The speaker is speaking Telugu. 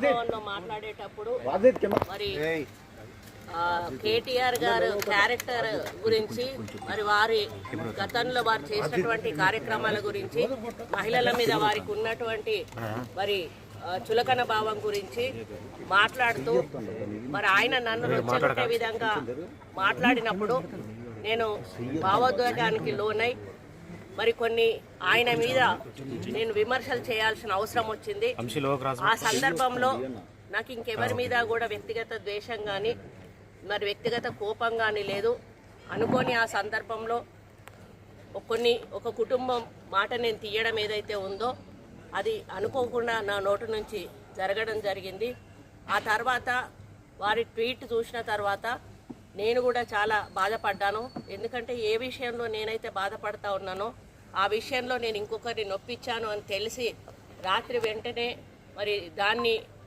భవన్లో మాట్లాడేటప్పుడు మరి కేటీఆర్ గారు క్యారెక్టర్ గురించి, మరి వారి గతంలో వారు చేసినటువంటి కార్యక్రమాల గురించి, మహిళల మీద వారికి ఉన్నటువంటి మరి చులకన భావం గురించి మాట్లాడుతూ మరి ఆయన నన్ను రెచ్చగొట్టే విధంగా మాట్లాడినప్పుడు నేను భావోద్వేగానికి లోనై మరి కొన్ని ఆయన మీద నేను విమర్శలు చేయాల్సిన అవసరం వచ్చింది. ఆ సందర్భంలో నాకు ఇంకెవరి మీద కూడా వ్యక్తిగత ద్వేషం కానీ మరి వ్యక్తిగత కోపం కానీ లేదు. అనుకోని ఆ సందర్భంలో ఒక కుటుంబం మాట నేను తీయడం ఏదైతే ఉందో అది అనుకోకుండా నా నోటి నుంచి జరగడం జరిగింది. ఆ తర్వాత వారి ట్వీట్ చూసిన తర్వాత నేను కూడా చాలా బాధపడ్డాను. ఎందుకంటే ఏ విషయంలో నేనైతే బాధపడతా ఉన్నానో ఆ విషయంలో నేను ఇంకొకరిని నొప్పించాను అని తెలిసి రాత్రి వెంటనే మరి దాన్ని